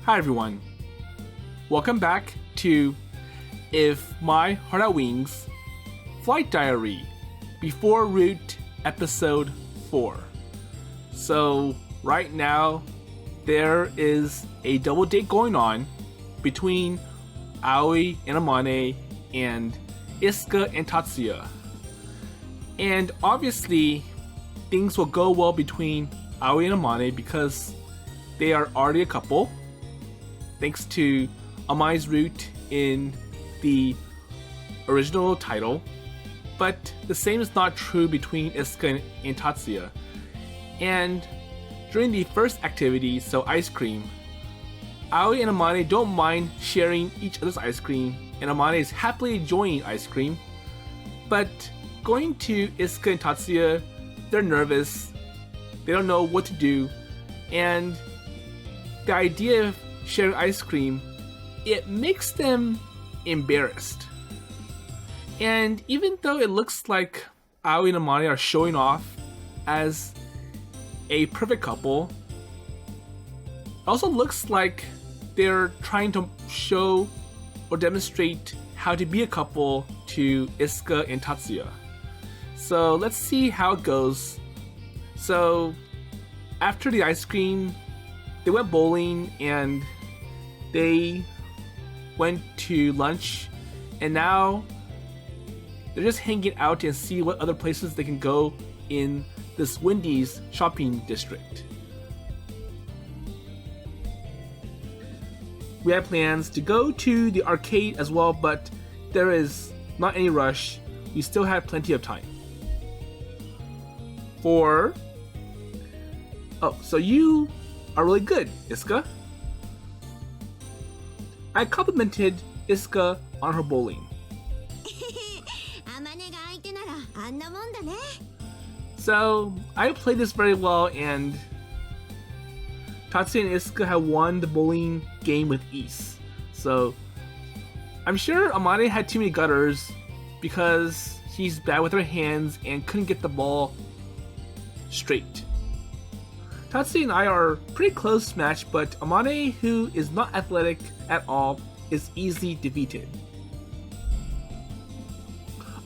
Hi everyone, welcome back to If My Heart Had Wings Flight Diary Before Route Episode 4. So right now there is a double date going on between Aoi and Amane and Isuka and Tatsuya. And obviously things will go well between Aoi and Amane because they are already a couple, thanks to Amane's route in the original title. But the same is not true between Isuka and Tatsuya. And during the first activity, so ice cream, Aoi and Amane don't mind sharing each other's ice cream, and Amane is happily enjoying ice cream. But going to Isuka and Tatsuya, they're nervous, they don't know what to do, and the idea of sharing ice cream, it makes them embarrassed. And even though it looks like Aoi and Amane are showing off as a perfect couple, it also looks like they're trying to show or demonstrate how to be a couple to Isuka and Tatsuya. So let's see how it goes. So after the ice cream, they went bowling and they went to lunch, and now they're just hanging out and see what other places they can go in this Wendy's shopping district. We had plans to go to the arcade as well, but there is not any rush. We still have plenty of time. So you are really good, Isuka. I complimented Isuka on her bowling. So I played this very well, and Tatsuya and Isuka have won the bowling game with ease. So I'm sure Amane had too many gutters because she's bad with her hands and couldn't get the ball straight. Tatsuya and I are pretty close match, but Amane, who is not athletic at all, is easily defeated.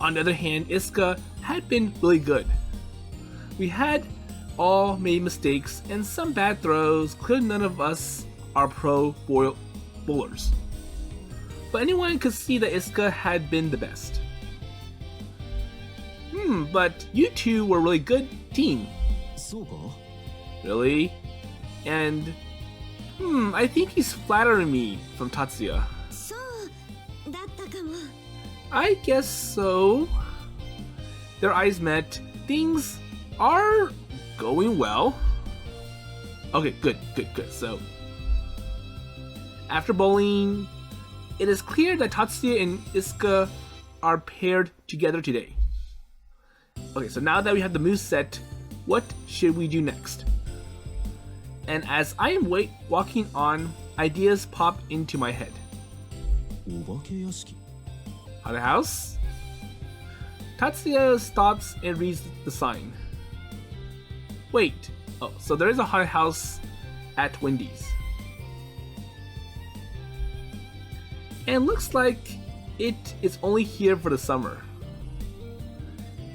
On the other hand, Isuka had been really good. We had all made mistakes and some bad throws. Clearly none of us are pro bowlers. But anyone could see that Isuka had been the best. But you two were a really good team. Really? And I think he's flattering me, from Tatsuya. I guess so. Their eyes met. Things are going well. Okay, good. So, after bowling, it is clear that Tatsuya and Isuka are paired together today. Okay, so now that we have the moves set, what should we do next? And as I am walking on, ideas pop into my head. Haunted house? Tatsuya stops and reads the sign. Wait, so there is a haunted house at Wendy's. And it looks like it is only here for the summer.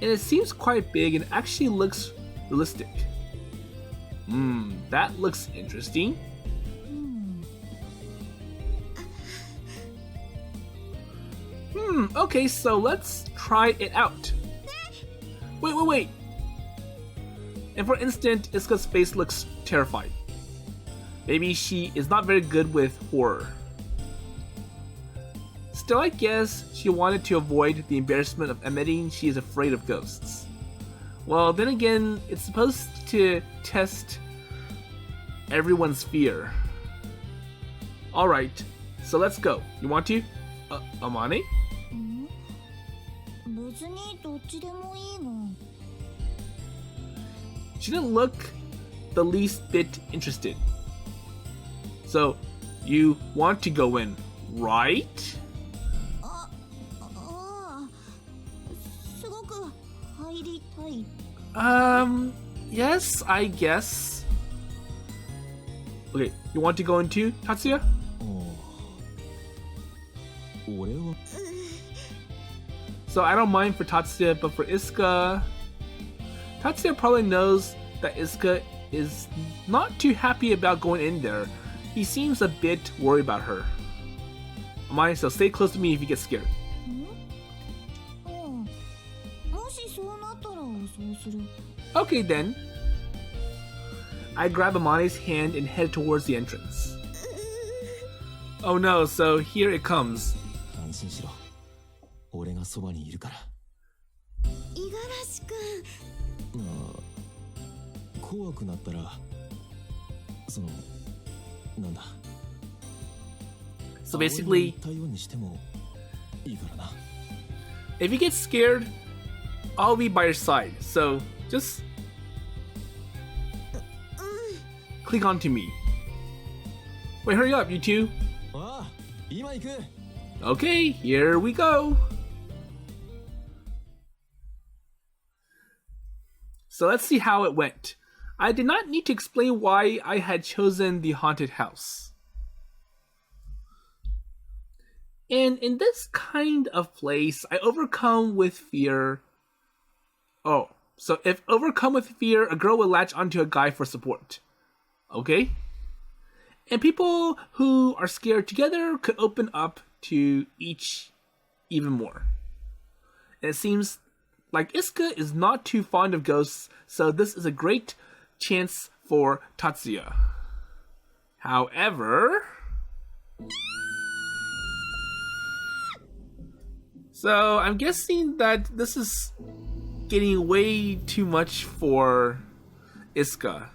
And it seems quite big and actually looks realistic. That looks interesting. Okay, so let's try it out. Wait. And for an instant, Isuka's face looks terrified. Maybe she is not very good with horror. Still, I guess she wanted to avoid the embarrassment of admitting she is afraid of ghosts. Well, then again, it's supposed to test everyone's fear. Alright, so let's go. You want to? Amane? She didn't look the least bit interested. So, you want to go in, right? Yes, I guess. Okay, you want to go into Tatsuya? 俺は So I don't mind for Tatsuya, but for Isuka, Tatsuya probably knows that Isuka is not too happy about going in there. He seems a bit worried about her. Amane, so stay close to me if you get scared. もしそうなったらそうする。 Okay then. I grab Amane's hand and head towards the entrance. Oh no, so here it comes. 安心しろ。俺がそばにいるから。五十嵐君。怖くなったら、なんだ。 So basically, 対応にしてもいいからな。 if you get scared, I'll be by your side. So just click onto me. Wait, hurry up, you two. ああ、今行く。 Okay, here we go. So let's see how it went. I did not need to explain why I had chosen the haunted house. And in this kind of place, I overcome with fear. Oh, so if overcome with fear, a girl will latch onto a guy for support. Okay? And people who are scared together could open up to each even more. And it seems like Isuka is not too fond of ghosts, so this is a great chance for Tatsuya. However... So I'm guessing that this is getting way too much for Isuka.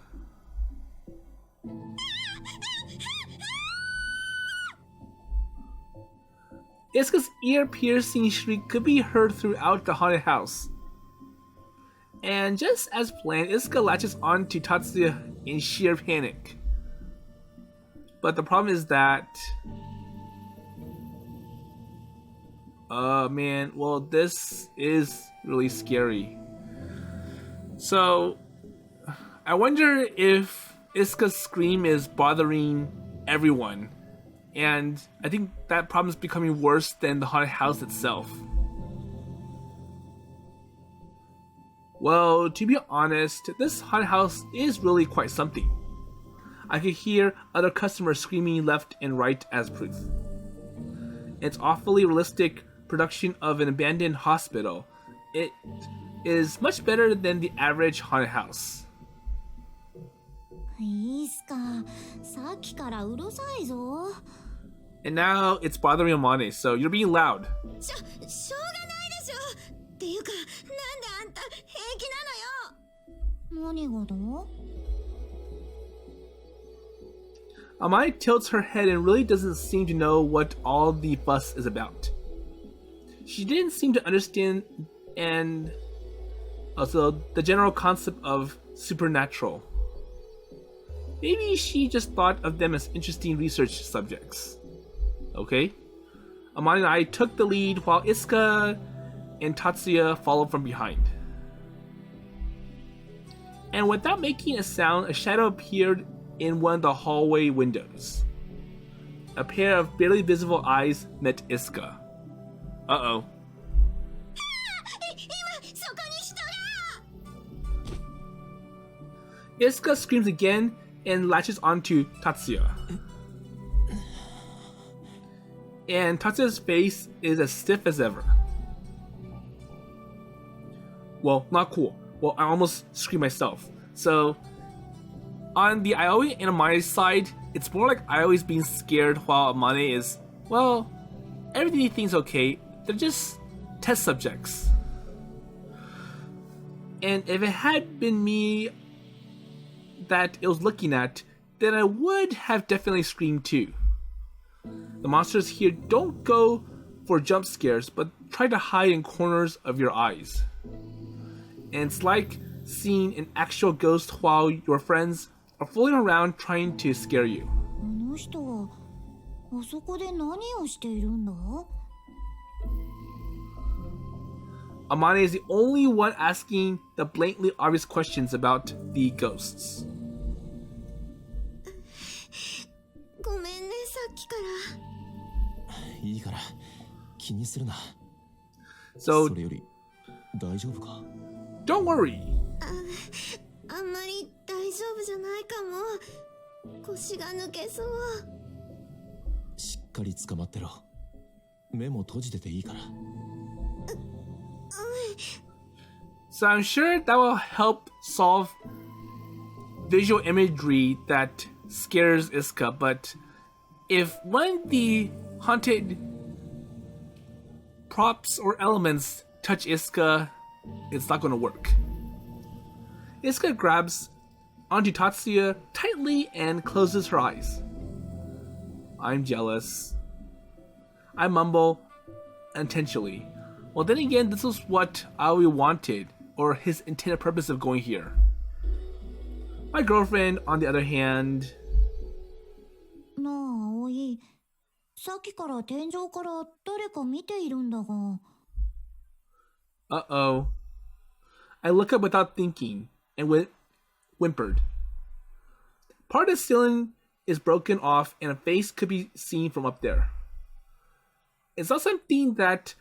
Isuka's ear-piercing shriek could be heard throughout the haunted house. And just as planned, Isuka latches onto Tatsuya in sheer panic. But the problem is that... man, well, this is really scary. So, I wonder if Isuka's scream is bothering everyone. And I think that problem is becoming worse than the haunted house itself. Well, to be honest, this haunted house is really quite something. I could hear other customers screaming left and right as proof. It's awfully realistic production of an abandoned hospital. It is much better than the average haunted house. いいっすか。さっきからうるさいぞ。 And now it's bothering Amane, so you're being loud. しょうがないでしょ。っていうか、なんであんた平気なのよ。何がだ？ Amane tilts her head and really doesn't seem to know what all the fuss is about. She didn't seem to understand and also the general concept of supernatural. Maybe she just thought of them as interesting research subjects. Okay? Amane and I took the lead while Isuka and Tatsuya followed from behind. And without making a sound, a shadow appeared in one of the hallway windows. A pair of barely visible eyes met Isuka. Uh-oh. 今そこに人が。 Isuka screams again and latches onto Tatsuya. And Tatsuya's face is as stiff as ever. Well, not cool. Well, I almost screamed myself. So, on the Aoi and Amane's side, it's more like Aoi's being scared while Amane is, well, everything he thinks okay. They're just test subjects. And if it had been me that it was looking at, then I would have definitely screamed too. The monsters here don't go for jump scares, but try to hide in corners of your eyes. And it's like seeing an actual ghost while your friends are floating around trying to scare you. あの人はあそこで何をしているんだ？ Amane is the only one asking the blatantly obvious questions about the ghosts. ごめんね、さっきから。いいから気にするな。 So それより大丈夫か？ don't worry. あんまり大丈夫じゃないかも。腰が抜けそう。しっかり捕まってろ。目も閉じてていいから。 So I'm sure that will help solve visual imagery that scares Isuka, but if one of the haunted props or elements touch Isuka, it's not going to work. Isuka grabs onto Tatsuya tightly and closes her eyes. I'm jealous. I mumble intentionally. Well, then again, this was what Aoi wanted, or his intended purpose of going here. My girlfriend, on the other hand... なあ、葵。さっきから天井から誰か見ているんだが。Uh-oh. I look up without thinking, and whimpered. Part of the ceiling is broken off, and a face could be seen from up there. It's not something that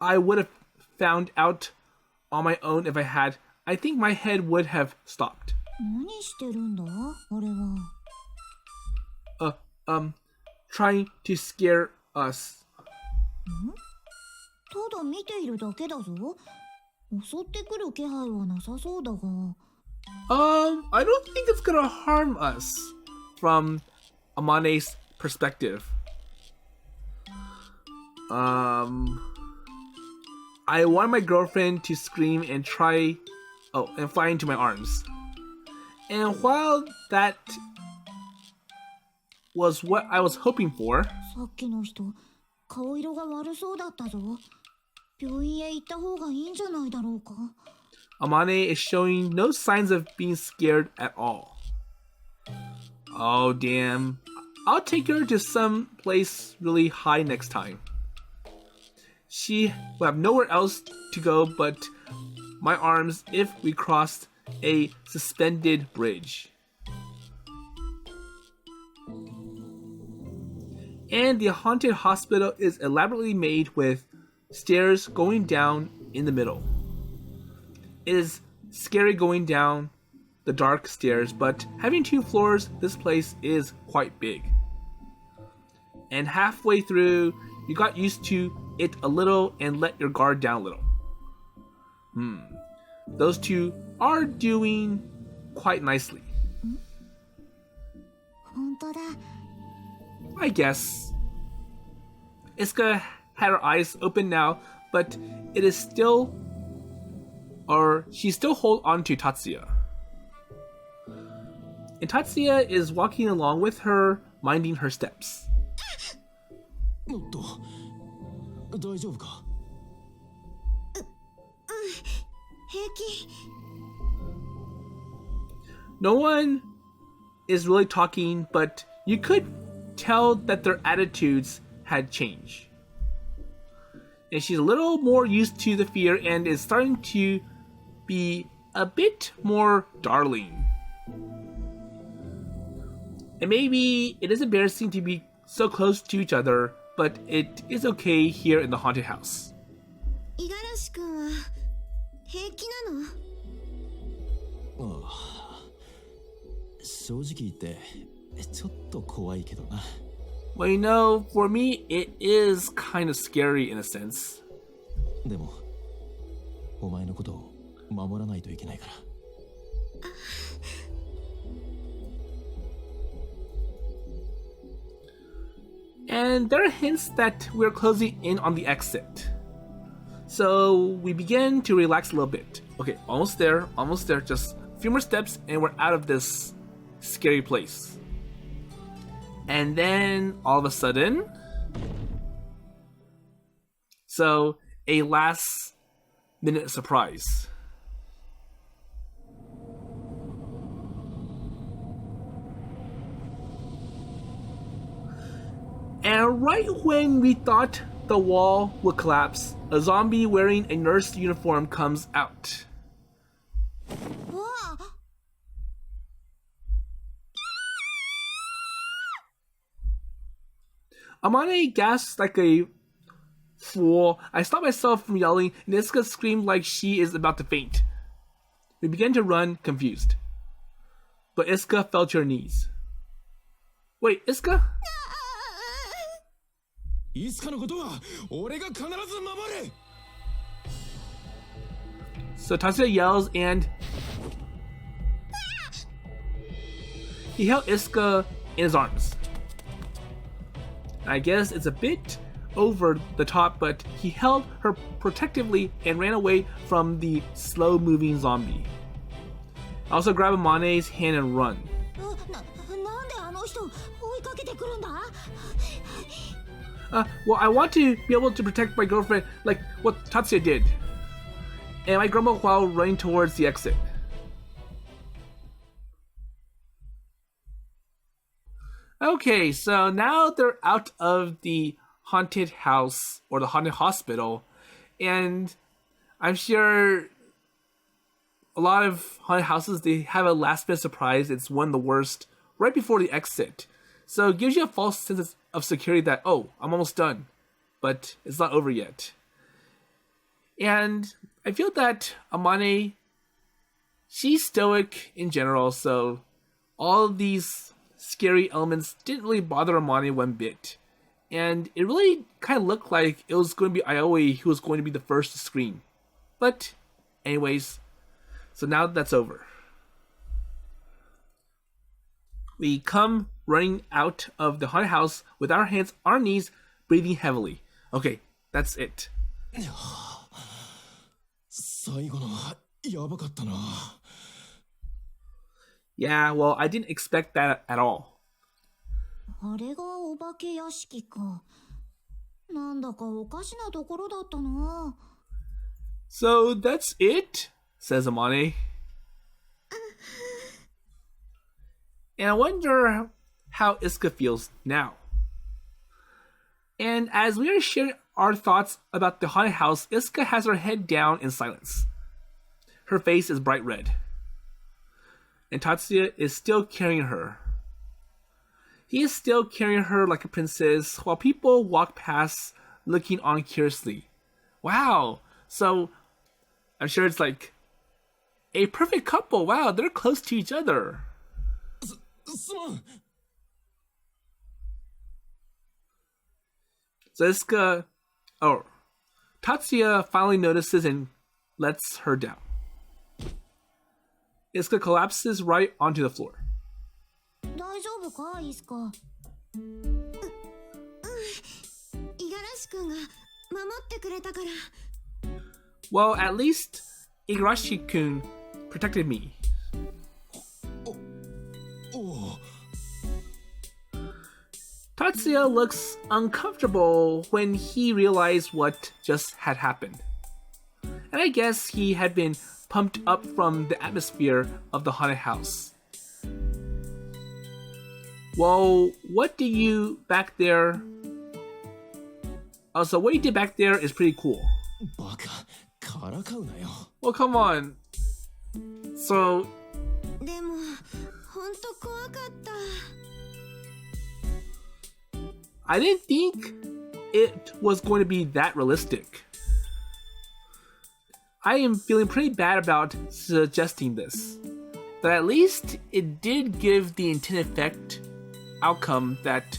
I would have found out on my own if I had. I think my head would have stopped. 何してるんだ、あれは。Trying to scare us. ただ見ているだけだぞ。襲ってくる気配はなさそうだが。I don't think it's gonna harm us from Amane's perspective. I want my girlfriend to scream and and fly into my arms. And while that was what I was hoping for, さっきの人、顔色が悪そうだったぞ。病院へ行った方がいいんじゃないだろうか。Amane is showing no signs of being scared at all. Oh, damn. I'll take her to some place really high next time. She will have nowhere else to go but my arms if we crossed a suspended bridge. And the haunted hospital is elaborately made with stairs going down in the middle. It is scary going down the dark stairs, but having 2 floors, this place is quite big. And halfway through, you got used to it a little and let your guard down a little. Those two are doing quite nicely. 本当だ。I guess. Isuka had her eyes open now, but it is still... or she still hold on to Tatsuya. And Tatsuya is walking along with her, minding her steps. おっと、大丈夫か？平気。No one is really talking, but you could tell that their attitudes had changed. And she's a little more used to the fear and is starting to be a bit more darling. And maybe it is embarrassing to be so close to each other, but it is okay here in the haunted house. 五十嵐君は平気なの？ああ、正直言ってちょっと怖いけどな。Well, you know, for me, it is kind of scary in a sense. でも、お前のことを守らないといけないから。And there are hints that we're closing in on the exit. So we begin to relax a little bit. Okay, almost there, just a few more steps and we're out of this scary place. And then all of a sudden, so a last minute surprise. And right when we thought the wall would collapse, a zombie wearing a nurse uniform comes out. うわ Amane gasps like a fool. I stop myself from yelling, and Isuka screamed like she is about to faint. We began to run, confused. But Isuka fell to her knees. Wait, Isuka? いつかのことは俺が必ず守れ So Tatsuya yells and he held Isuka in his arms. I guess it's a bit over the top, but he held her protectively and ran away from the slow-moving zombie. I also grab Amane's hand and run. なんであの人追いかけてくるんだ Well, I want to be able to protect my girlfriend like what Tatsuya did. And I grumble while running towards the exit. Okay, so now they're out of the haunted house or the haunted hospital, and I'm sure a lot of haunted houses, they have a last minute surprise. It's one of the worst right before the exit. So it gives you a false sense of security that, oh, I'm almost done, but it's not over yet. And I feel that Amane, she's stoic in general, so all of these scary elements didn't really bother Amane one bit. And it really kind of looked like it was going to be Aoi who was going to be the first to scream. But anyways, so now that's over. We come running out of the haunted house with our hands on our knees, breathing heavily. Okay, that's it. 最後のはやばかったな Yeah, well, I didn't expect that at all. あれがお化け屋敷か。なんだかおかしなところだったな。So that's it, says Amane. And I wonder how Isuka feels now. And as we are sharing our thoughts about the haunted house, Isuka has her head down in silence. Her face is bright red. And Tatsuya is still carrying her. He is still carrying her like a princess while people walk past looking on curiously. Wow, so I'm sure it's like a perfect couple. Wow, they're close to each other. すまん So Tatsuya finally notices and lets her down. Isuka collapses right onto the floor. 大丈夫かイスカ。五十嵐君が守ってくれたから。 Well, at least Igarashi-kun protected me. おう Tatsuya looks uncomfortable when he realized what just had happened. And I guess he had been pumped up from the atmosphere of the haunted house. Well, what did you back there? Also, what you did back there is pretty cool. バカからかうなよ Well, come on. So, でも本当怖かった。 I didn't think it was going to be that realistic. I am feeling pretty bad about suggesting this. But at least it did give the intended effect outcome that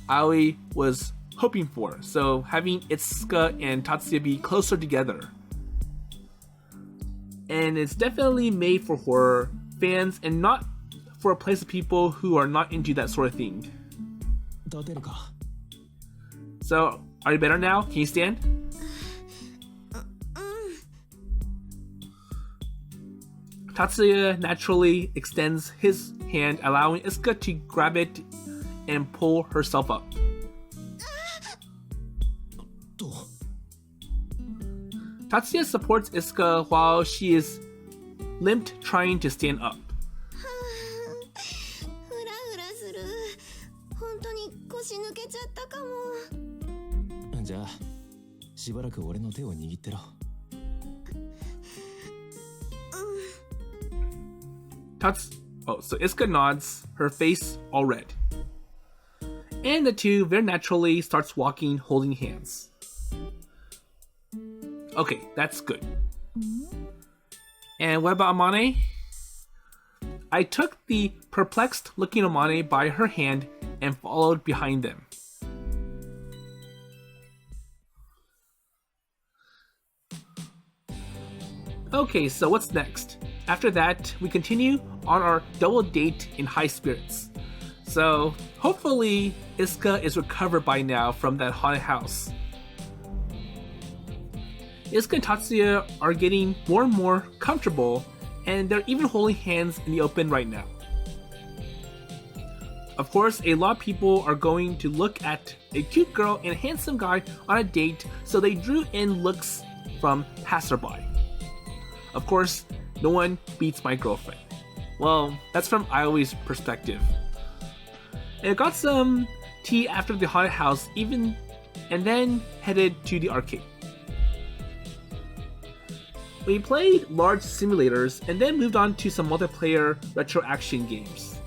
Aoi was hoping for. So having Isuka and Tatsuya be closer together. And it's definitely made for horror fans and not for a place of people who are not into that sort of thing. 立てるか So, are you better now? Can you stand? Tatsuya naturally extends his hand, allowing Isuka to grab it and pull herself up. と Tatsuya supports Isuka while she is limped trying to stand up. フラフラする。本当に腰抜けちゃったかも。じゃあしばらく俺の手を握ってろ。So Isuka nods, her face all red. And the two very naturally starts walking, holding hands. Okay, that's good. And what about Amane? I took the perplexed looking Amane by her hand and followed behind them. Okay, so what's next? After that, we continue on our double date in high spirits. So, hopefully, Isuka is recovered by now from that haunted house. Isuka and Tatsuya are getting more and more comfortable, and they're even holding hands in the open right now. Of course, a lot of people are going to look at a cute girl and a handsome guy on a date, so they drew in looks from passerby. Of course, no one beats my girlfriend. Well, that's from Ioi's perspective. And I got some tea after the haunted house, and then headed to the arcade. We played large simulators and then moved on to some multiplayer retro action games.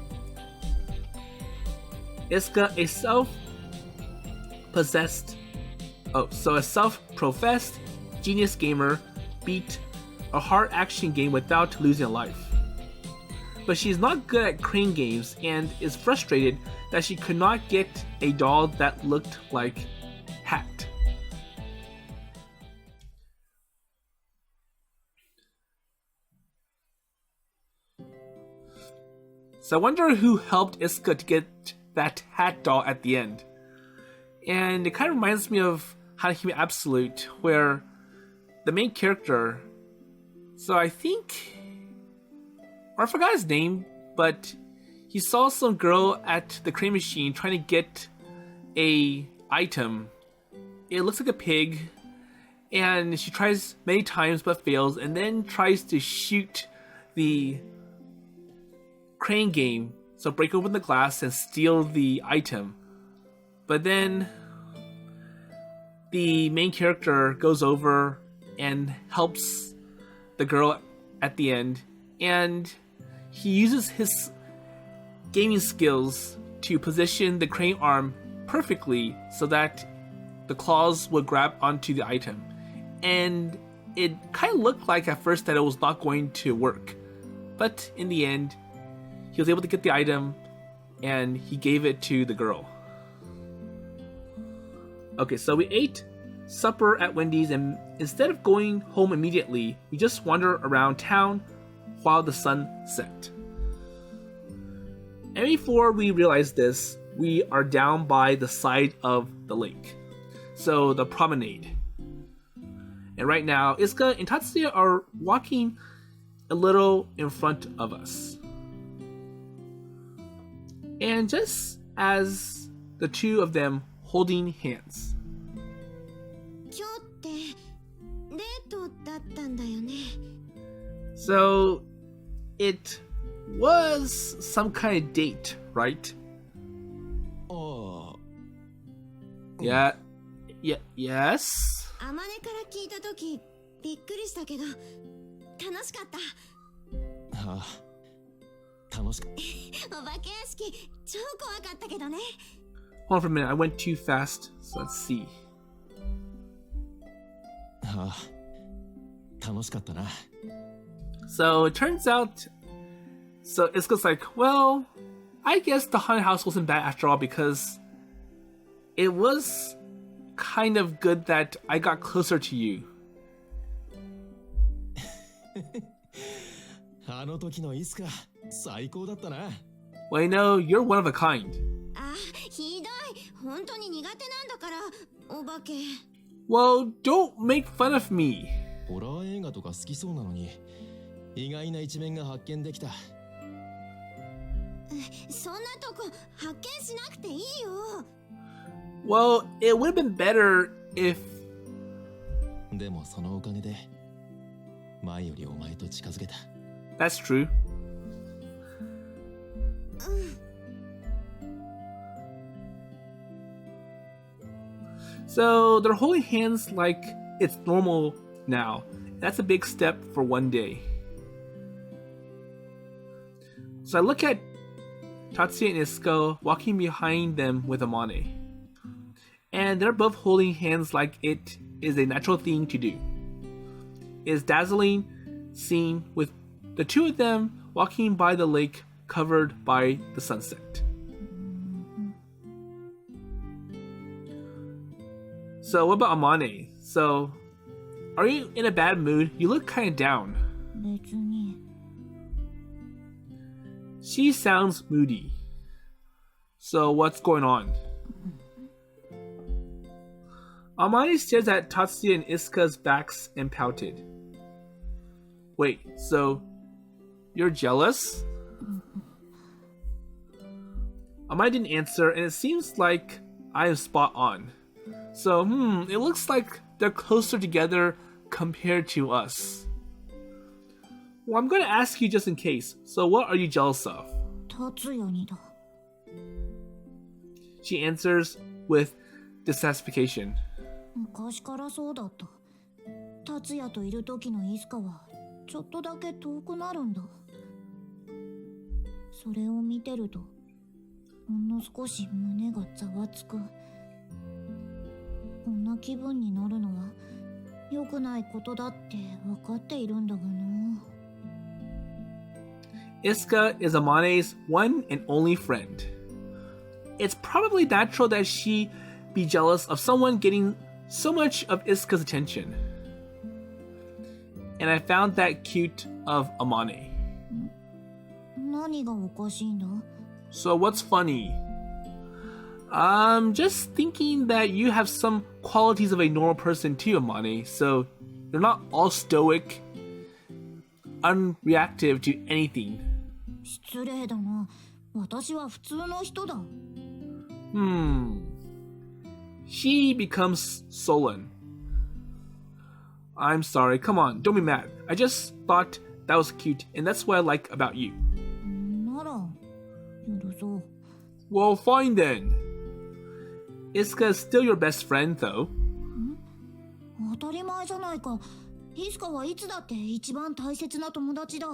Isuka, a self-professed genius gamer, beat a hard action game without losing a life. But she's not good at crane games and is frustrated that she could not get a doll that looked like Hat. So I wonder who helped Isuka to get that Hat doll at the end. And it kind of reminds me of Hanahime Absolute, where the main character, so I think, or I forgot his name, but he saw some girl at the crane machine trying to get a item. It looks like a pig, and she tries many times but fails, and then tries to shoot the crane game, so break open the glass and steal the item. But then the main character goes over and helps the girl at the end, and he uses his gaming skills to position the crane arm perfectly so that the claws would grab onto the item. And it kind of looked like at first that it was not going to work, but in the end he was able to get the item and he gave it to the girl. Okay, so we ate supper at Wendy's, and instead of going home immediately, we just wander around town while the sun set. And before we realize this, we are down by the side of the lake. So the promenade. And right now, Isuka and Tatsuya are walking a little in front of us. And just as the two of them holding hands. 今日ってデートだったんだよね。 So it was some kind of date, right? ああ。 Yes? アマネから聞いたときびっくりしたけど楽しかった。ああ。楽しかった。お化け屋敷超怖かったけどね。 Hold on for a minute, I went too fast, so let's see. ああ。楽しかったな。 So it turns out, so Isuka's like, well, I guess the haunted house wasn't bad after all, because it was kind of good that I got closer to you. あの時のイスカ最高だったな。 Well, I know you're one of a kind. あ、ひどい。本当に苦手なんだから、お化け。 Well, don't make fun of me. ホラー映画とか好きそうなのに意外な一面が発見できた。そんなとこ発見しなくていいよ。 Well, it would have been better if... でもそのおかげで前よりお前と近づけた。 That's true. So they're holding hands like it's normal now. That's a big step for one day. So I look at Tatsuya and Isuka walking behind them with Amane. And they're both holding hands like it is a natural thing to do. It's dazzling scene with the two of them walking by the lake covered by the sunset. So what about Amane? So, are you in a bad mood? You look kind of down. 別に。 She sounds moody. So what's going on? Amane stares at Tatsuya and Isuka's backs and pouted. Wait, so you're jealous? Amane didn't answer, and it seems like I am spot on. So, it looks like they're closer together compared to us. Well, I'm going to ask you just in case. So, what are you jealous of? 達也にだ。 She answers with dissatisfaction. 昔からそうだった。達也といる時のイスカはちょっとだけ遠くなるんだ。それを見てるとほんの少し胸がざわつく。こんな気分になるのは良くないことだって分かっているんだがな。 Isuka is Amane's one and only friend. It's probably natural that she be jealous of someone getting so much of Isuka's attention. And I found that cute of Amane. 何がおかしいんだ？ So what's funny? I'm just thinking that you have some qualities of a normal person too, Amane. So you're not all stoic, unreactive to anything. 失礼だな。私は普通の人だ。She becomes sullen. I'm sorry, come on, don't be mad. I just thought that was cute, and that's what I like about you. なら許そう。 Well, fine then. Isuka is still your best friend, though. 当たり前じゃないか。イスカはいつだって一番大切な友達だ。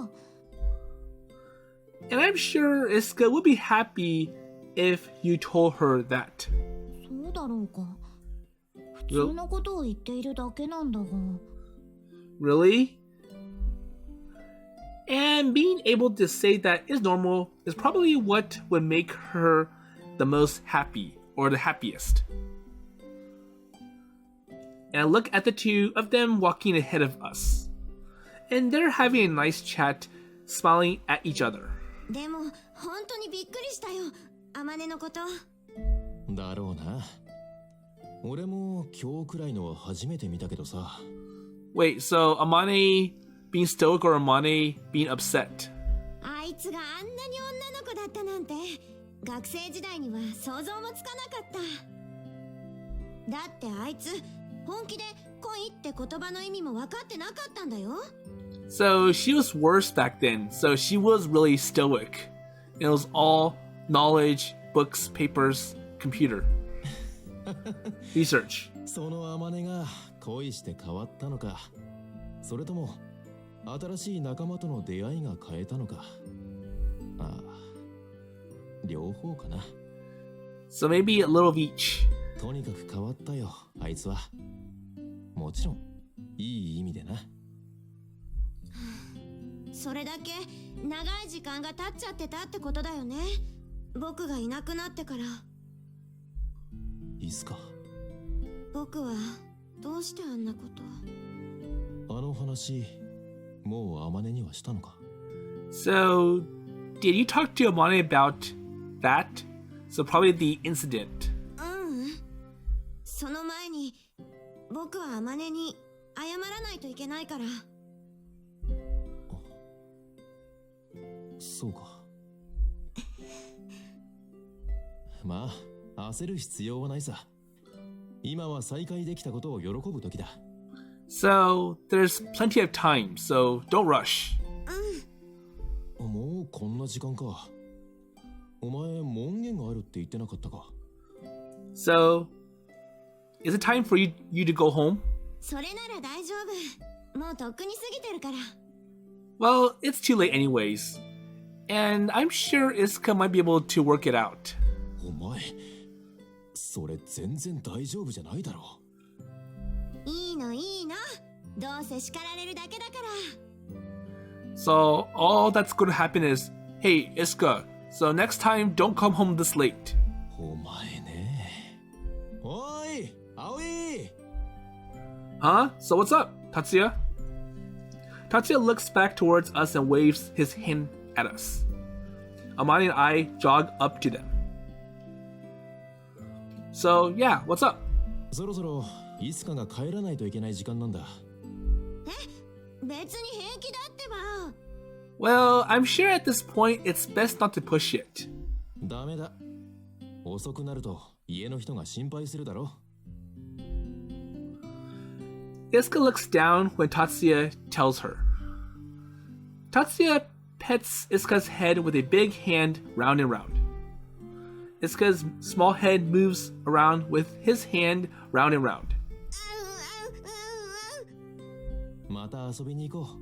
And I'm sure Isuka would be happy if you told her that. そうだろうか。普通のことを言っているだけなんだが。 Really? And being able to say that is normal is probably what would make her the most happy or the happiest. And I look at the two of them walking ahead of us. And they're having a nice chat, smiling at each other. でも本当にびっくりしたよ、あまねのこと。だろうな。俺も今日くらいのは初めて見たけどさ。Wait, so Amane being stoic or Amane being upset? あいつがあんなに女の子だったなんて学生時代には想像もつかなかった。だってあいつ本気で恋って言葉の意味も分かってなかったんだよ。 So she was worse back then, so she was really stoic. It was all knowledge, books, papers, computer. Research. その天音が恋して変わったのか、それとも新しい仲間との出会いが変えたのか。ああ、両方かな。So maybe a little of each. とにかく変わったよ、あいつは。もちろん、いい意味でな。それだけ長い時間が経っちゃってたってことだよね。僕がいなくなってから。いいっすか。僕はどうしてあんなこと。あの話、もう天音にはしたのか。 So, did you talk to Amane about that? So probably the incident. その前に僕はあまねに謝らないといけないから。そうか。まあ、焦る必要はないさ。今は再会できたことを喜ぶ時だ。So, there's plenty of time, so don't rush. もうこんな時間か。お前、門限があるって言ってなかったか。 So, is it time for you to go home? それなら大丈夫。もうとっくに過ぎてるから。Well, it's too late anyways. And I'm sure Isuka might be able to work it out. お前、それ全然大丈夫じゃないだろ。いいのいいの。どうせ叱られるだけだから。So all that's going to happen is, hey, Isuka, so next time don't come home this late. お前ね。おい、葵。Huh? So what's up, Tatsuya? Tatsuya looks back towards us and waves his hand at us. Amane and I jog up to them. So yeah, what's up? そろそろイスカが帰らないといけない時間なんだ。別に平気だってば。Well, I'm sure at this point it's best not to push it. ダメだ。遅くなると家の人が心配するだろ。Isuka looks down when Tatsuya tells her. Tatsuya pets Isuka's head with a big hand round and round. Isuka's small head moves around with his hand round and round. また遊びに行こう。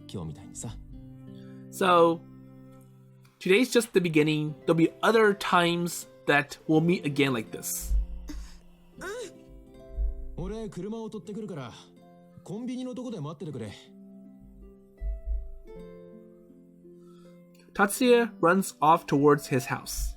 今日みたいにさ。So, today's just the beginning. There'll be other times that we'll meet again like this. 俺、車を取ってくるから、コンビニのとこで待っててくれ。Tatsuya runs off towards his house.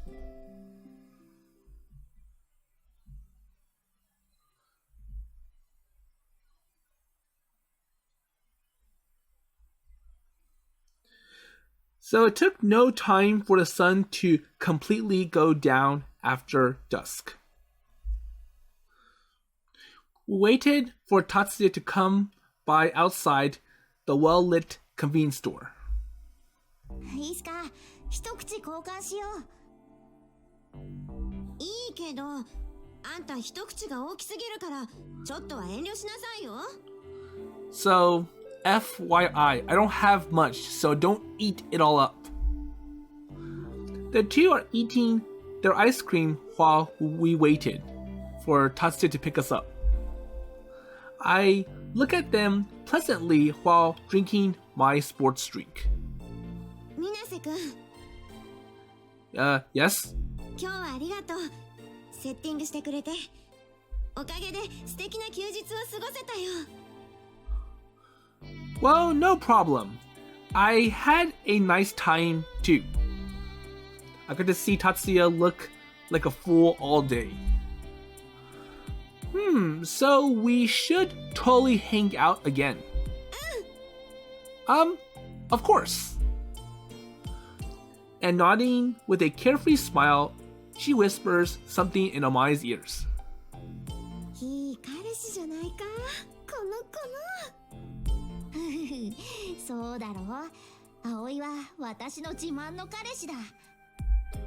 So it took no time for the sun to completely go down after dusk. We waited for Tatsuya to come by outside the well-lit convenience store. いいすか、一口交換しよう。いいけど、あんた一口が大きすぎるから、ちょっとは遠慮しなさいよ。So, FYI, I don't have much, so don't eat it all up. The two are eating their ice cream while we waited for Tatsuya to pick us up. I look at them pleasantly while drinking my sports drink. 水瀬くん、 Yes? 今日はありがとう。セッティングしてくれて。おかげで素敵な休日を過ごせたよ。Well, no problem. I had a nice time too. I got to see Tatsuya look like a fool all day. So we should totally hang out again. Of course. And nodding with a carefree smile, she whispers something in Amane's ears. いい彼氏じゃないか、この子の。そうだろう。葵は私の自慢の彼氏だ。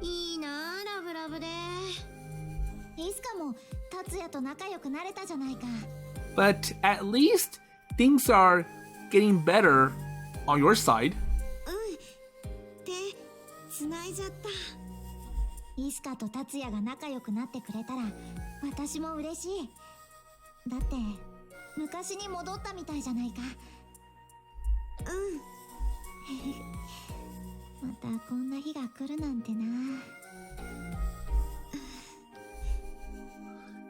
いいなあ、ラブラブで。いつかも達也と仲良くなれたじゃないか。But at least things are getting better on your side. 手繋いじゃった。イスカと達也が仲良くなってくれたら私も嬉しい。だって昔に戻ったみたいじゃないか。またこんな日が来るなんてな。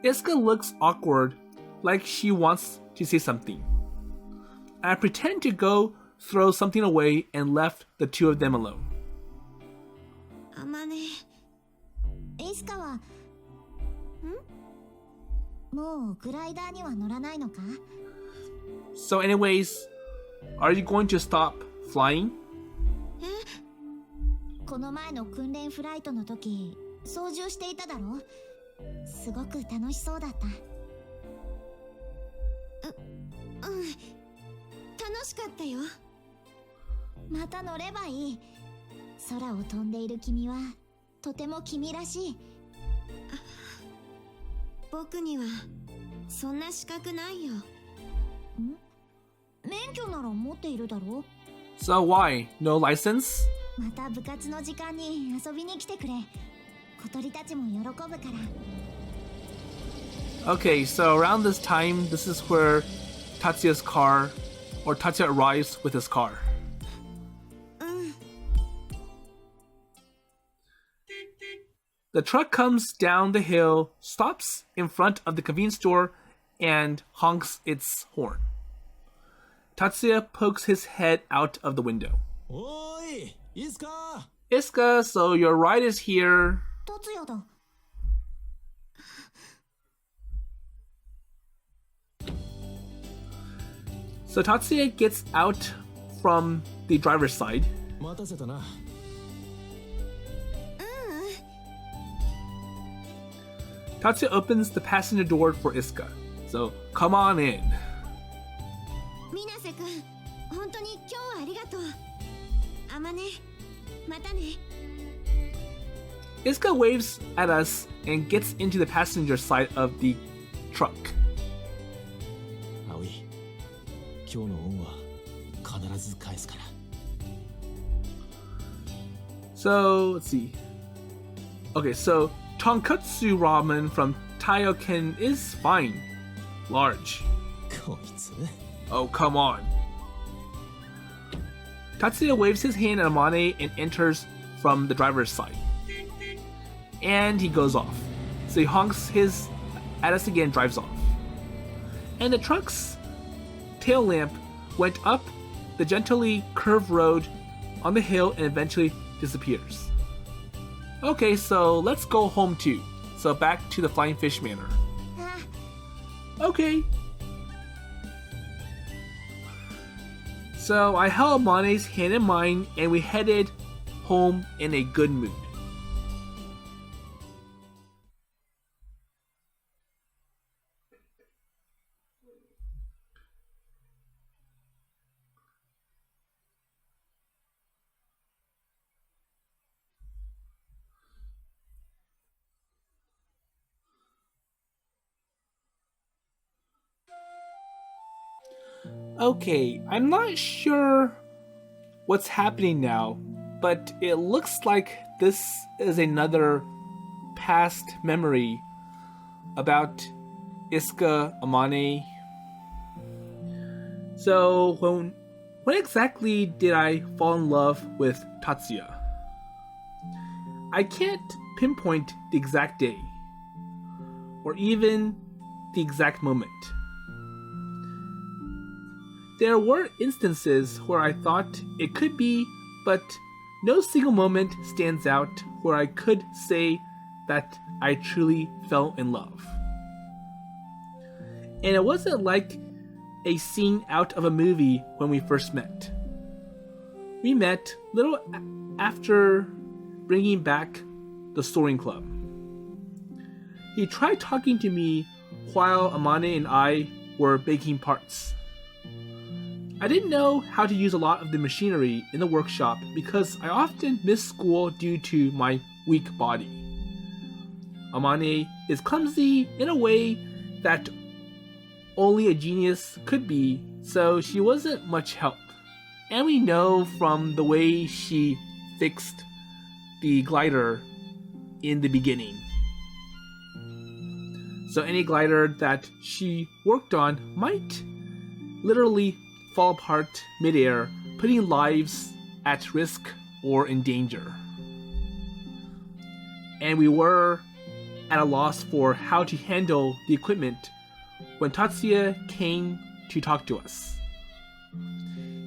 Isuka looks awkward, like she wants to say something. I pretend to go throw something away and left the two of them alone. あまね。イスカはもうグライダーには乗らないのか？ So anyways, are you going to stop flying? この前の訓練フライトの時操縦していただろ？すごく楽しそうだった。楽しかったよ。また乗ればいい。空を飛んでいる君はとても君らしい。僕にはそんな資格ないよ。免許なら持っているだろ？ So why? No license? また部活の時間に遊びに来てくれ。小鳥たちも喜ぶから。Okay, so around this time, this is where Tatsuya's car, or Tatsuya arrives with his car. The truck comes down the hill, stops in front of the convenience store, and honks its horn. Tatsuya pokes his head out of the window. Oi! Isuka! Isuka, so your ride is here. 達也だ。So Tatsuya gets out from the driver's side. 待たせたな。Tatsuya opens the passenger door for Isuka. So come on in. 水瀬くん、本当に今日はありがとう。あまね、またね。Isuka waves at us and gets into the passenger side of the truck. 葵、今日の恩は必ず返すから。So let's see. Okay, so tonkatsu ramen from Taioken is fine. Large. こいつ。Oh, come on. Tatsuya waves his hand at Amane and enters from the driver's side. And he goes off. So he honks his at us again and drives off. And the truck's tail lamp went up the gently curved road on the hill and eventually disappears. Okay, so let's go home too. So back to the Flying Fish Manor. Okay. So I held Amane's hand in mine and we headed home in a good mood. Okay, I'm not sure what's happening now, but it looks like this is another past memory about Isuka Amane. So, when exactly did I fall in love with Tatsuya? I can't pinpoint the exact day, or even the exact moment. There were instances where I thought it could be, but no single moment stands out where I could say that I truly fell in love. And it wasn't like a scene out of a movie when we first met. We met little after bringing back the Soaring Club. He tried talking to me while Amane and I were baking parts. I didn't know how to use a lot of the machinery in the workshop because I often missed school due to my weak body. Amane is clumsy in a way that only a genius could be, so she wasn't much help. And we know from the way she fixed the glider in the beginning. So any glider that she worked on might literally fall apart midair, putting lives at risk or in danger. And we were at a loss for how to handle the equipment when Tatsuya came to talk to us.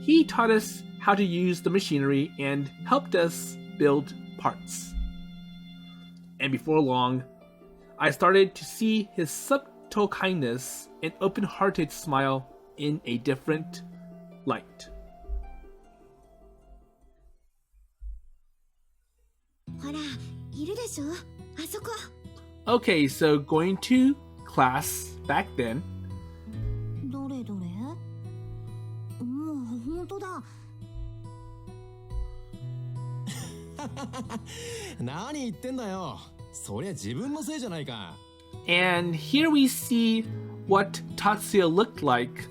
He taught us how to use the machinery and helped us build parts. And before long, I started to see his subtle kindness and open-hearted smile in a different light. ほら、いるでしょ？あそこ。Okay, so going to class back then. どれどれ？もう本当だ。何言ってんだよ。そりゃ自分のせいじゃないか。And here we see what Tatsuya looked like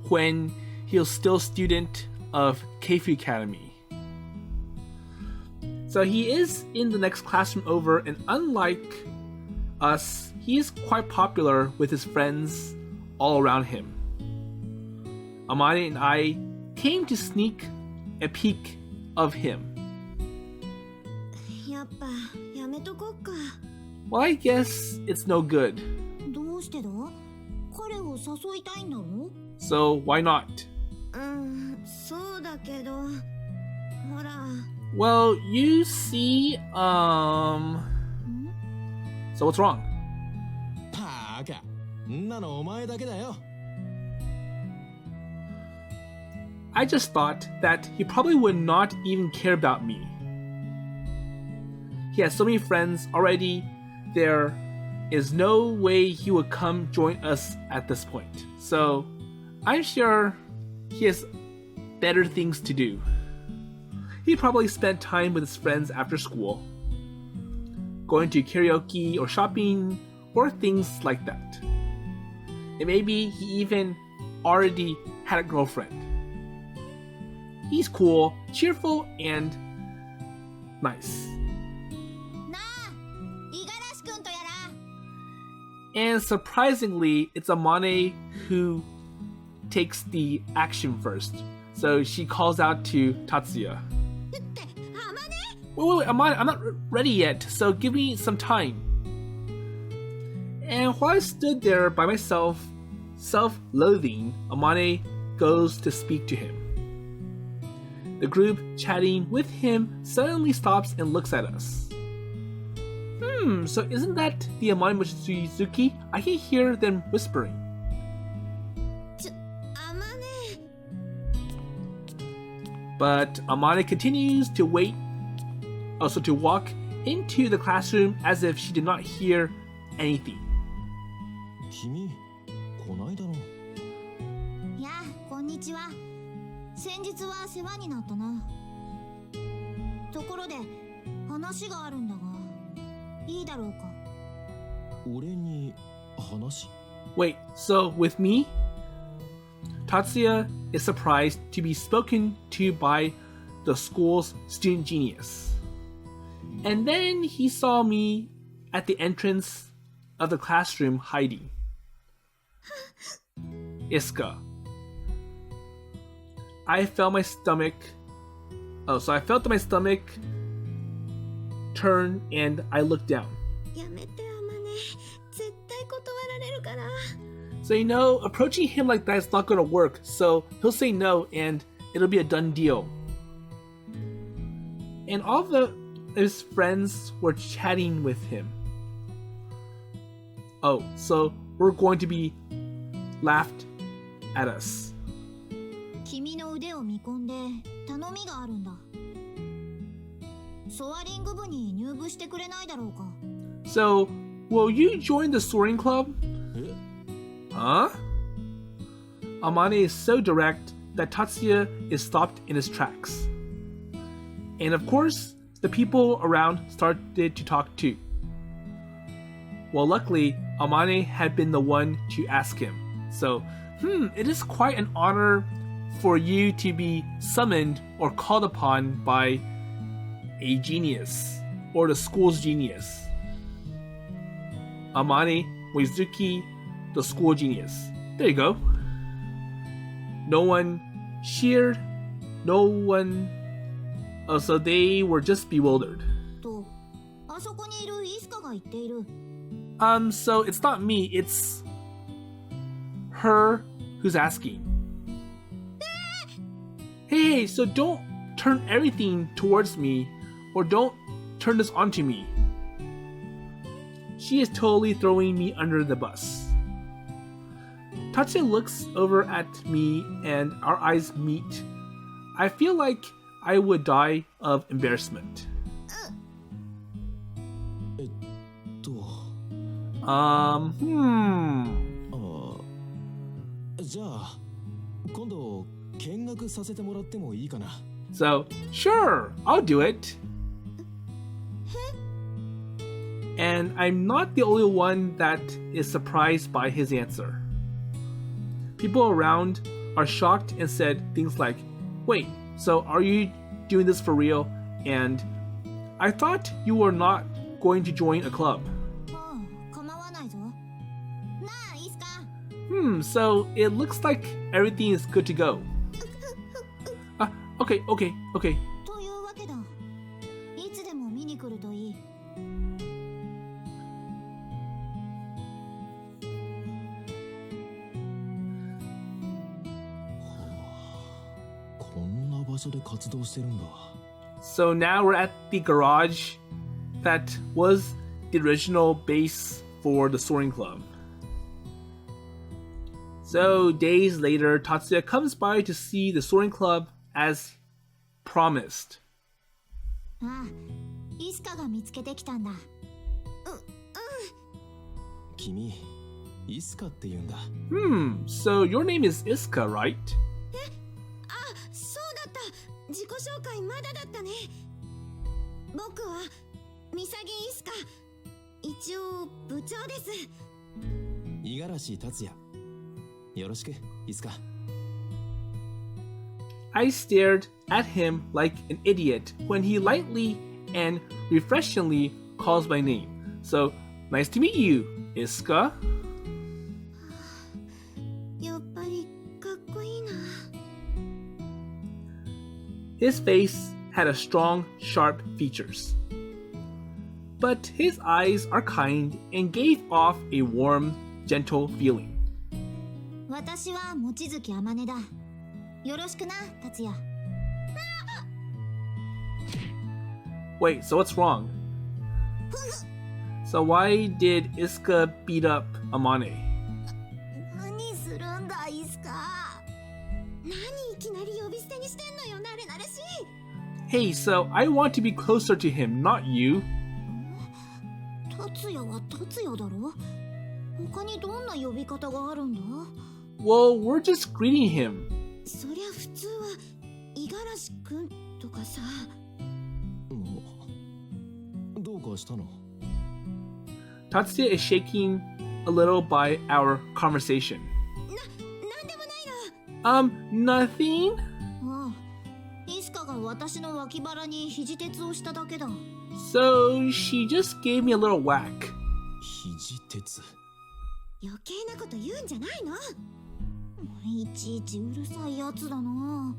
when he was still a student of Keifu Academy. So he is in the next classroom over, and unlike us, he is quite popular with his friends all around him. Amane and I came to sneak a peek of him. やっぱやめとこっか。 Well, I guess it's no good. どうしてだ？彼を誘いたいんだろ？ So why not? そうだけど、ほら。 Well, you see, So what's wrong? バカ。んなのお前だけだよ。 I just thought that he probably would not even care about me. He has so many friends already. There is no way he would come join us at this point. So I'm sure he has better things to do. He probably spent time with his friends after school, going to karaoke or shopping or things like that. And maybe he even already had a girlfriend. He's cool, cheerful, and nice. なあ、五十嵐くんとやら。 And surprisingly, it's Amane who takes the action first. So she calls out to Tatsuya. ってあまね。 Wait, Amane, I'm not ready yet, so give me some time. And while I stood there by myself, self-loathing, Amane goes to speak to him. The group chatting with him suddenly stops and looks at us. So isn't that the Amane Mochizuki? I can hear them whispering. あまね。 But Amane continues to wait, also to walk into the classroom as if she did not hear anything. 君、こないだろ。やあ、こんにちは。先日は世話になったな。ところで、話があるんだが、いいだろうか。俺に話？ Wait, so with me? Tatsuya is surprised to be spoken to by the school's student genius. And then he saw me at the entrance of the classroom hiding. Isuka. I felt my stomach turn and I looked down. やめてあまね。絶対断られるから。 So you know, approaching him like that is not gonna work, so he'll say no and it'll be a done deal. And all of his friends were chatting with him. Oh, so we're going to be laughed at us. 君の腕を見込んで頼みがあるんだ。ソアリング部に入部してくれないだろうか。 So, will you join the soaring club? え？ Huh? Amane is so direct that Tatsuya is stopped in his tracks. And of course, the people around started to talk too. Well, luckily, Amane had been the one to ask him. So, it is quite an honor for you to be summoned or called upon by a genius or the school's genius. Amane Mochizuki, the school genius. There you go. No one cheered, no one. Oh, so they were just bewildered. と、あそこにいるイスカが言っている。 So it's not me, it's her who's asking. Hey, so don't turn everything towards me or don't turn this onto me. She is totally throwing me under the bus. Tatsuya looks over at me and our eyes meet. I feel like I would die of embarrassment. ああ、じゃあ今度見学させてもらってもいいかな。 So, sure, I'll do it. And I'm not the only one that is surprised by his answer. People around are shocked and said things like, wait, so are you doing this for real? And I thought you were not going to join a club. ああ、So it looks like everything is good to go. Okay. というわけだ。いつでも見に来るといい。こんな場所で活動してるんだ。So now we're at the garage that was the original base for the soaring club. So days later, Tatsuya comes by to see the soaring club as promised. ああ、イスカが見つけてきたんだ。君、イスカって言うんだ。So your name is Isuka, right? そうだった。自己紹介まだだったね。僕はミサギイスカ。一応部長です。五十嵐達也。よろしく、イスカ。I stared at him like an idiot when he lightly and refreshingly calls my name. So, nice to meet you, Isuka. やっぱりかっこいいな。His face had a strong, sharp features. But his eyes are kind and gave off a warm, gentle feeling. 私は望月あまねだ。よろしくな、達也。Wait, so what's wrong? So why did Isuka beat up Amane? 何するんだ、イスカ。何いきなり呼び捨てにしてんのよ、慣れ慣れしい。 Hey, so I want to be closer to him, not you. 達也は達也だろ。他にどんな呼び方があるんだ？ Well, we're just greeting him. そりゃ普通は五十嵐くんとかさ。どうかしたの？ Tatsuya is shaking a little by our conversation. なんでもないの。Nothing? ああ、イスカが私の脇腹に肘鉄をしただけだ。So she just gave me a little whack. 肘鉄。余計なこと言うんじゃないの。いちいちうるさいやつだな。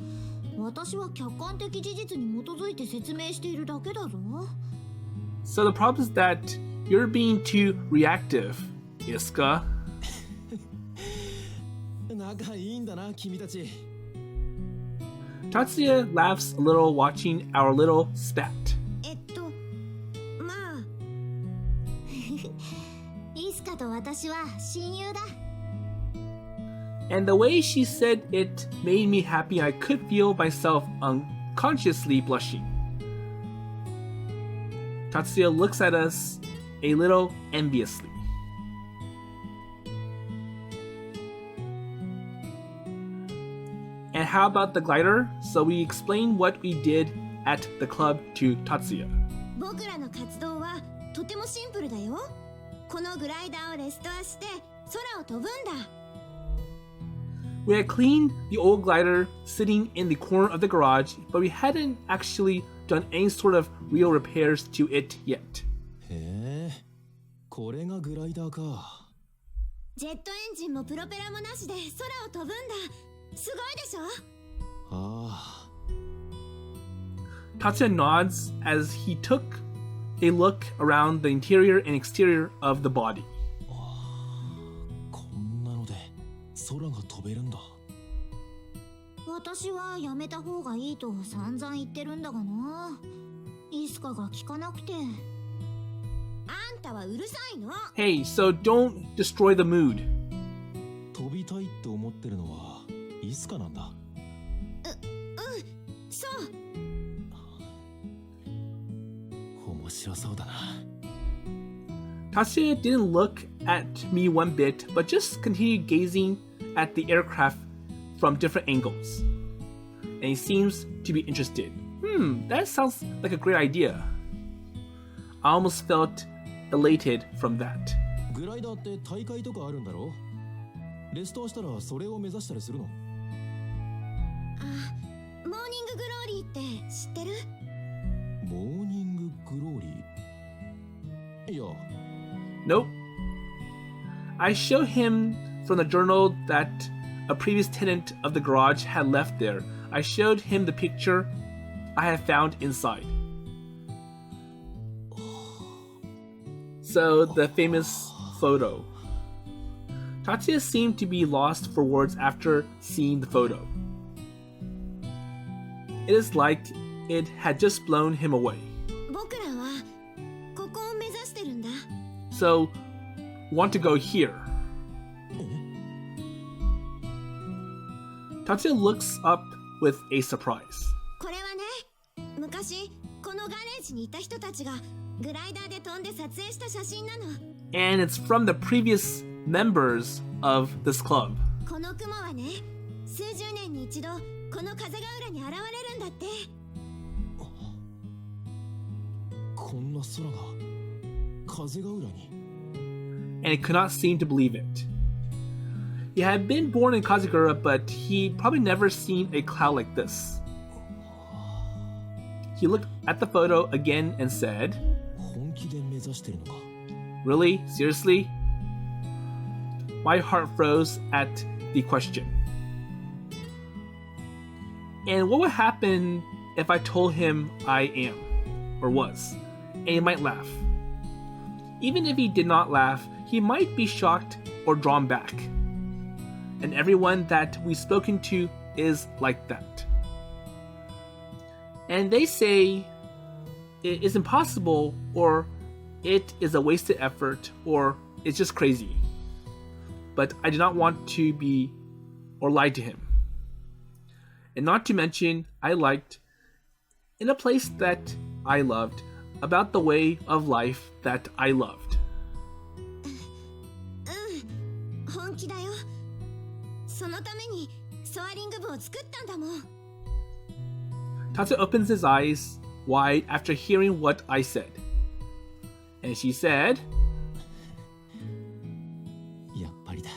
私は客観的事実に基づいて説明しているだけだぞ。So the problem is that you're being too reactive, Isuka. 仲いいんだな、君たち。Tatsuya laughs a little watching our little spat. まあ。イスカと私は親友だ。And the way she said it made me happy. I could feel myself unconsciously blushing. Tatsuya looks at us a little enviously. And how about the glider? So we explained what we did at the club to Tatsuya. 僕らの活動はとてもシンプルだよ。このグライダーをレストアして空を飛ぶんだ。We had cleaned the old glider sitting in the corner of the garage, but we hadn't actually done any sort of real repairs to it yet. へえ、これがグライダーか。ジェットエンジンもプロペラもなしで空を飛ぶんだ。すごいでしょ？ああ。Tatsuya nods as he took a look around the interior and exterior of the body. こんなので空が飛べるんだ。私はやめた方がいいと散々言ってるんだがな。イスカが聞かなくて。あんたはうるさいの。 Hey, so don't destroy the mood. 飛びたいって思ってるのはイスカなんだ。そう。面白そうだな。Tatsuya didn't look at me one bit, but just continued gazing at the aircraft from different angles. And he seems to be interested. That sounds like a great idea. I almost felt elated from that. グライダーって大会とかあるんだろ？レストアしたらそれを目指したりするの？モーニンググローリーって知ってる？モーニンググローリー？いや。Nope. I show him from the journal that a previous tenant of the garage had left there. I showed him the picture I had found inside. So, the famous photo. Tatsuya seemed to be lost for words after seeing the photo. It is like it had just blown him away. 僕らはここを目指してるんだ。 So, want to go here. Tatsuya looks up with a surprise. これはね、昔このガレージにいた人たちがグライダーで飛んで撮影した写真なの。 And it's from the previous members of this club. この雲はね、数十年に一度この風が浦に現れるんだって。こんな空が風が裏に。 And he could not seem to believe it. He had been born in Kazugura, but he'd probably never seen a cloud like this. He looked at the photo again and said, 本気で目指してるのか。 Really? Seriously? My heart froze at the question. And what would happen if I told him I am, or was? And he might laugh. Even if he did not laugh, he might be shocked or drawn back. And everyone that we've spoken to is like that. And they say it is impossible, or it is a wasted effort, or it's just crazy. But I did not want to be or lie to him. And not to mention, I liked, in a place that I loved, about the way of life that I loved. 本気だよ。そのためにソアリング部を作ったんだもん。 Tatsuya opens his eyes wide after hearing what I said. And she said, やっぱりだ。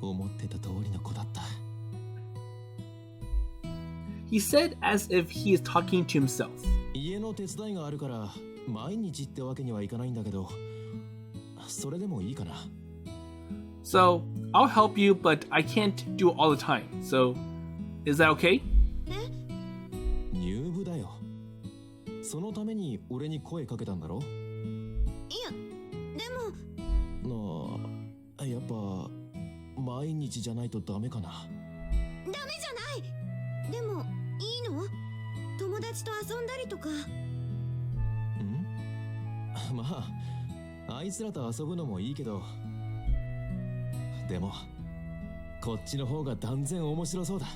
思ってた通りの子だった。 he said as if he is talking to himself. 家の手伝いがあるから毎日ってわけにはいかないんだけど、それでもいいかな。 So, I'll help you, but I can't do it all the time. So, is that okay? 入部だよ。そのために俺に声かけたんだろ。いや、でも。なあ、やっぱ毎日じゃないとダメかな。ダメじゃない。でもいいの？友達と遊んだりとか。まあ、あいつらと遊ぶのもいいけど。でも、こっちの方が断然面白そうだ。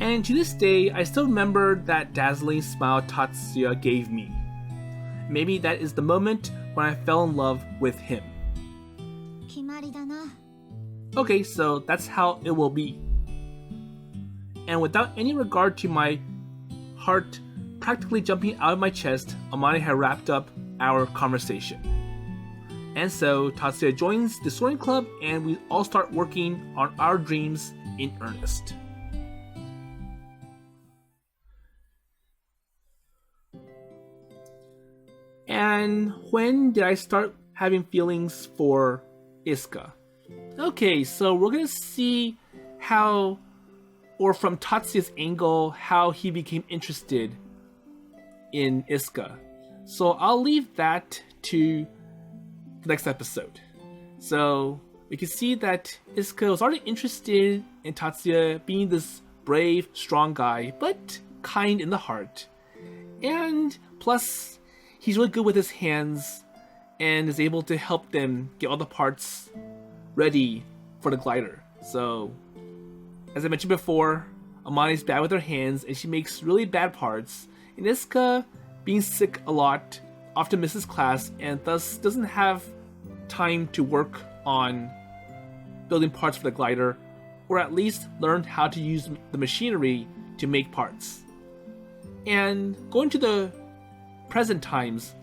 And to this day, I still remember that dazzling smile Tatsuya gave me. Maybe that is the moment when I fell in love with him. 決まりだな。 Okay, so that's how it will be. And without any regard to my heart practically jumping out of my chest, Amane had wrapped up our conversation. And so Tatsuya joins the soaring club and we all start working on our dreams in earnest. And when did I start having feelings for Isuka? Okay, so we're gonna see how, or from Tatsuya's angle, how he became interested in Isuka. So I'll leave that to the next episode. So we can see that Isuka was already interested in Tatsuya being this brave, strong guy, but kind in the heart. And plus, he's really good with his hands and is able to help them get all the parts ready for the glider. So, as I mentioned before, Amane's bad with her hands and she makes really bad parts. And Isuka, being sick a lot, often misses class and thus doesn't have time to work on building parts for the glider, or at least learn how to use the machinery to make parts. And going to the present times,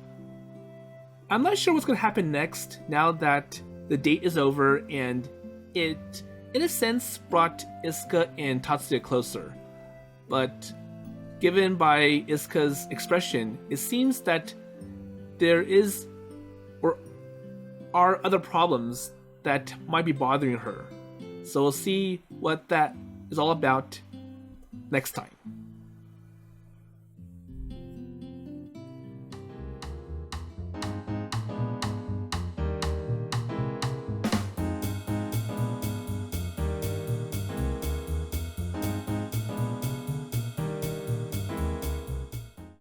I'm not sure what's going to happen next now that the date is over and it, in a sense, brought Isuka and Tatsuya closer. But given by Isuka's expression, it seems that there is or are other problems that might be bothering her. So we'll see what that is all about next time.